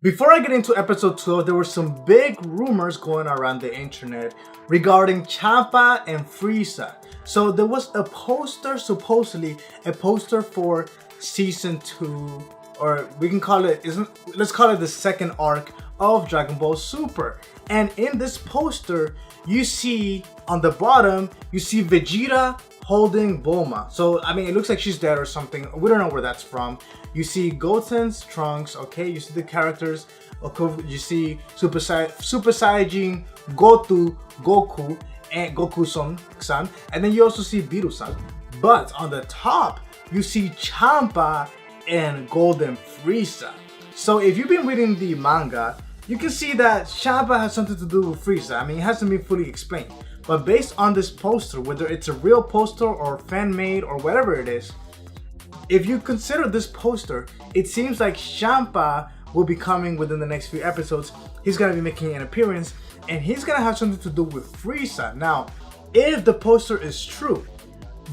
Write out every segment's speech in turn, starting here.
Before I get into episode 12, there were some big rumors going around the internet regarding Champa and Frieza. So there was a poster, supposedly a poster for season 2, or we can call it, let's call it the second arc of Dragon Ball Super. And in this poster, you see on the bottom, you see Vegeta holding Bulma. So, I mean, it looks like she's dead or something. We don't know where that's from. You see Goten's Trunks, okay? You see the characters. Okay, you see Super Saiyajin, Goku, and Goku-san. And then you also see Biru-san. But on the top, you see Champa and Golden Frieza. So if you've been reading the manga, you can see that Champa has something to do with Frieza. I mean, it hasn't been fully explained. But based on this poster, whether it's a real poster or fan-made or whatever it is, if you consider this poster, it seems like Champa will be coming within the next few episodes. He's going to be making an appearance, and he's going to have something to do with Frieza. Now, if the poster is true,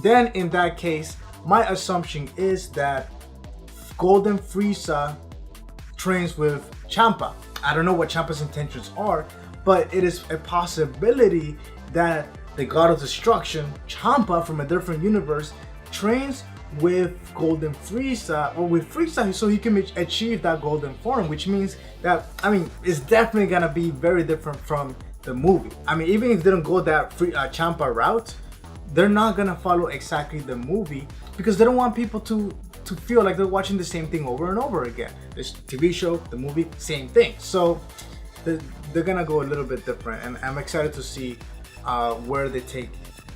then in that case, my assumption is that Golden Frieza trains with Champa. I don't know what Champa's intentions are, but it is a possibility that the God of Destruction, Champa from a different universe, trains with Golden Frieza, or with Frieza, so he can achieve that golden form, which means that, I mean, it's definitely gonna be very different from the movie. I mean, even if they don't go that Champa route, they're not gonna follow exactly the movie because they don't want people to feel like they're watching the same thing over and over again. This TV show, the movie, same thing. So they're gonna go a little bit different, and I'm excited to see where they take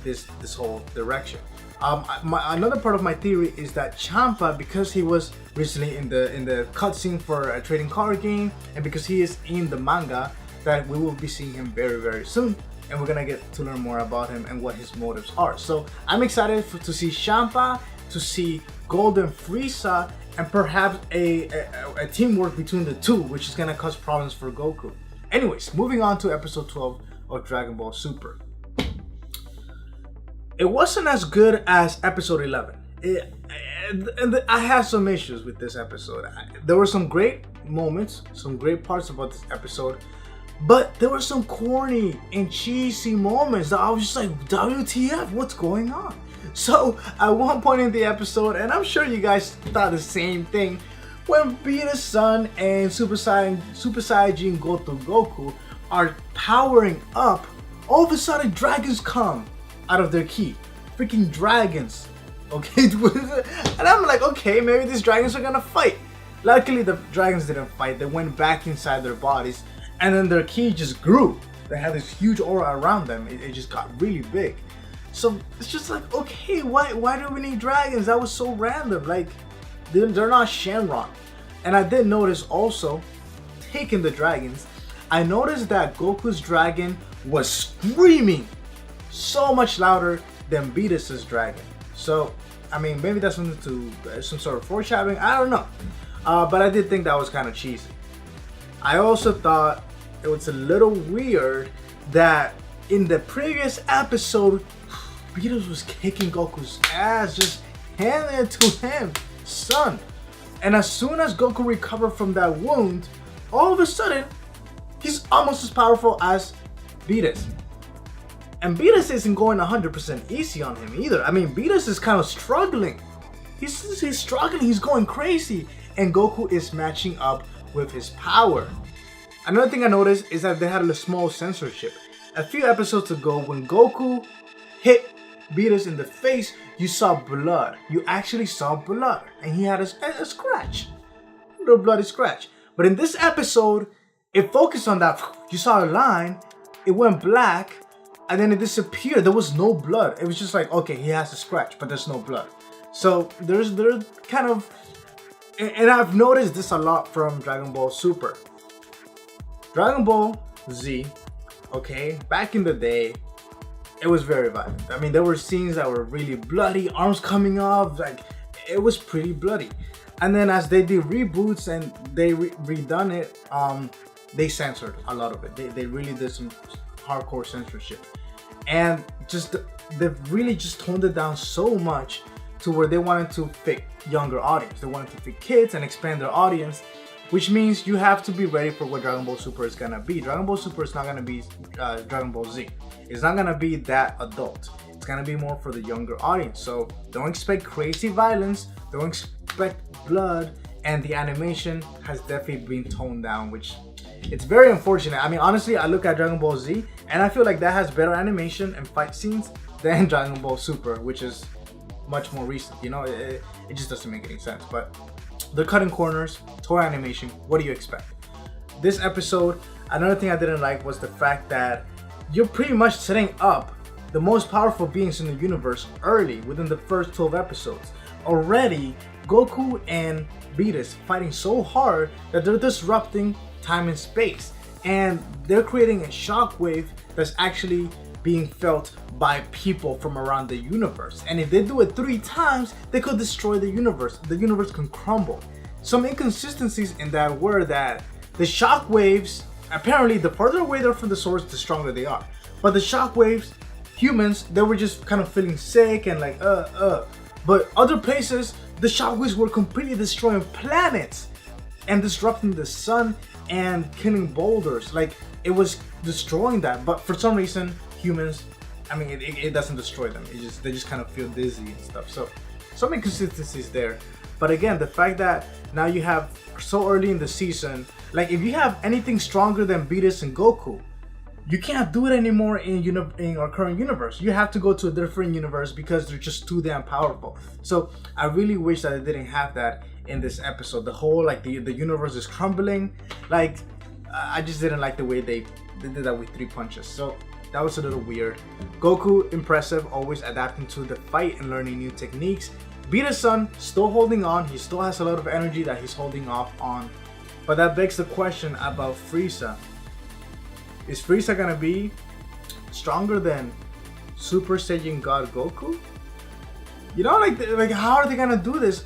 this whole direction. Another part of my theory is that Champa, because he was recently in the cutscene for a trading card game, and because he is in the manga, that we will be seeing him very, very soon, and we're gonna get to learn more about him and what his motives are. So I'm excited to see Champa, to see Golden Frieza, and perhaps a teamwork between the two, which is gonna cause problems for Goku. Anyways, moving on to episode 12 of Dragon Ball Super. It wasn't as good as episode 11. I had some issues with this episode. There were some great moments, some great parts about this episode, but there were some corny and cheesy moments that I was just like, WTF, what's going on? So at one point in the episode, and I'm sure you guys thought the same thing, when Vegeta's son and Super Saiyajin Goku are powering up, all of a sudden dragons come out of their ki. Freaking dragons. Okay? And I'm like, okay, maybe these dragons are gonna fight. Luckily, the dragons didn't fight. They went back inside their bodies, and then their ki just grew. They had this huge aura around them. It just got really big. So it's just like, okay, why do we need dragons? That was so random. Like, they're not Shenron. And I did notice also, taking the dragons, I noticed that Goku's dragon was screaming so much louder than Beerus's dragon. So, I mean, maybe that's something to some sort of foreshadowing. I don't know. But I did think that was kind of cheesy. I also thought it was a little weird that in the previous episode, Beerus was kicking Goku's ass, just handing it to him, son. And as soon as Goku recovered from that wound, all of a sudden, he's almost as powerful as Beerus. And Beerus isn't going 100% easy on him either. I mean, Beerus is kind of struggling. He's struggling, he's going crazy. And Goku is matching up with his power. Another thing I noticed is that they had a small censorship. A few episodes ago, when Goku hit Beerus in the face, you saw blood. You actually saw blood. And he had a scratch. A little bloody scratch. But in this episode, it focused on that. You saw a line, it went black, and then it disappeared. There was no blood. It was just like, okay, he has a scratch, but there's no blood. So there's kind of, and I've noticed this a lot from Dragon Ball Super. Dragon Ball Z, okay, back in the day, it was very violent. I mean, there were scenes that were really bloody, arms coming off, like, it was pretty bloody. And then as they did reboots and they redone it, they censored a lot of it. They really did some hardcore censorship. And just they really just toned it down so much to where they wanted to fit younger audience. They wanted to fit kids and expand their audience. which means you have to be ready for what Dragon Ball Super is gonna be. Dragon Ball Super is not gonna be Dragon Ball Z. It's not gonna be that adult. It's gonna be more for the younger audience. So don't expect crazy violence, don't expect blood, and the animation has definitely been toned down, which it's very unfortunate. I mean, honestly, I look at Dragon Ball Z and I feel like that has better animation and fight scenes than Dragon Ball Super, which is much more recent. You know, it just doesn't make any sense. But the cutting corners, toy animation, what do you expect? This episode, another thing I didn't like was the fact that you're pretty much setting up the most powerful beings in the universe early within the first 12 episodes. Already, Goku and Beerus fighting so hard that they're disrupting time and space, and they're creating a shockwave that's actually being felt by people from around the universe. And if they do it 3 times, they could destroy the universe. The universe can crumble. Some inconsistencies in that were that the shockwaves, apparently the farther away they're from the source, the stronger they are. But the shockwaves, humans, they were just kind of feeling sick and like But other places, the shockwaves were completely destroying planets and disrupting the sun and killing boulders. Like, it was destroying that. But for some reason, humans, I mean, it doesn't destroy them. They just kind of feel dizzy and stuff. So some inconsistencies there. But again, the fact that now you have so early in the season, like if you have anything stronger than Beerus and Goku, you can't do it anymore in our current universe. You have to go to a different universe because they're just too damn powerful. So I really wish that I didn't have that in this episode. The whole like the universe is crumbling. Like I just didn't like the way they did that with 3 punches. So that was a little weird. Goku, impressive, always adapting to the fight and learning new techniques. Beerus-san still holding on. He still has a lot of energy that he's holding off on. But that begs the question about Frieza. Is Frieza gonna be stronger than Super Saiyan God Goku? You know, like how are they gonna do this?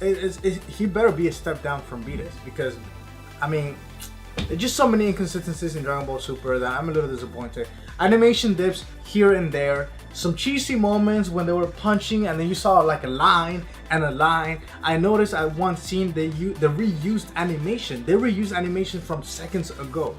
He better be a step down from Beerus, because, I mean, there's just so many inconsistencies in Dragon Ball Super that I'm a little disappointed. Animation dips here and there. Some cheesy moments when they were punching and then you saw like a line and a line. I noticed at one scene they reused animation. They reused animation from seconds ago.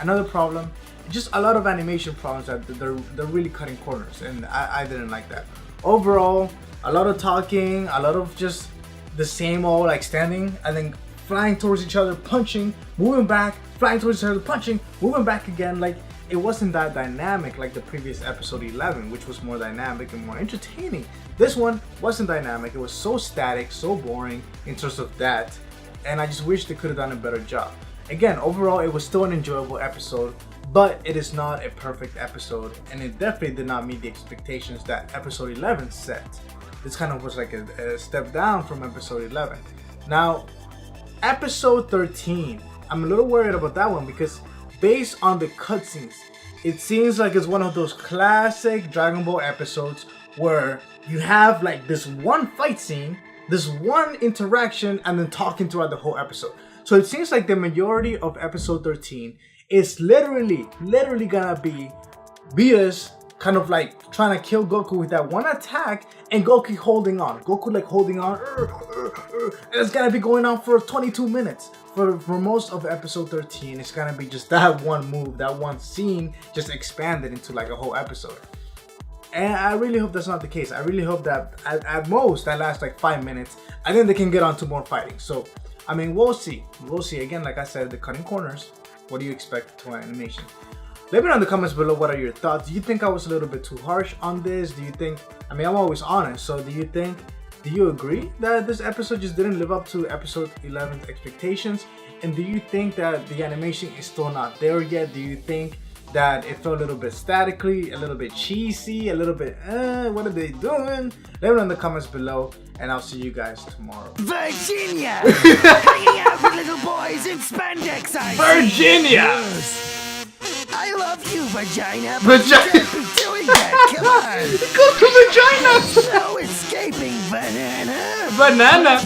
Another problem, just a lot of animation problems that they're really cutting corners, and I didn't like that. Overall, a lot of talking, a lot of just the same old, like standing and then flying towards each other, punching, moving back, flying towards each other, punching, moving back again. Like, it wasn't that dynamic like the previous episode 11, which was more dynamic and more entertaining. This one wasn't dynamic. It was so static, so boring in terms of that, and I just wish they could have done a better job. Again, overall, it was still an enjoyable episode, but it is not a perfect episode, and it definitely did not meet the expectations that episode 11 set. This kind of was like a step down from episode 11. Now, episode 13, I'm a little worried about that one because based on the cutscenes, it seems like it's one of those classic Dragon Ball episodes where you have like this one fight scene, this one interaction, and then talking throughout the whole episode. So it seems like the majority of episode 13 is literally gonna be Beerus kind of like trying to kill Goku with that one attack, and Goku holding on. Goku like holding on, and it's gonna be going on for 22 minutes. For most of episode 13, it's gonna be just that one move, that one scene, just expanded into like a whole episode. And I really hope that's not the case. I really hope that at most that lasts like 5 minutes, and then they can get on to more fighting. So, I mean, we'll see. We'll see. Again, like I said, the cutting corners. What do you expect to animation? Let me know in the comments below, what are your thoughts? Do you think I was a little bit too harsh on this? Do you think, I mean, I'm always honest, so do you agree that this episode just didn't live up to episode 11's expectations? And do you think that the animation is still not there yet? Do you think that it felt a little bit statically, a little bit cheesy, a little bit, what are they doing? Let me know in the comments below, and I'll see you guys tomorrow. Virginia! Hanging out with little boys in spandex, Virginia! Yes. I love you, vagina. Vagina! You can't be doing that, come on! Go to vagina! No escaping, banana! Banana!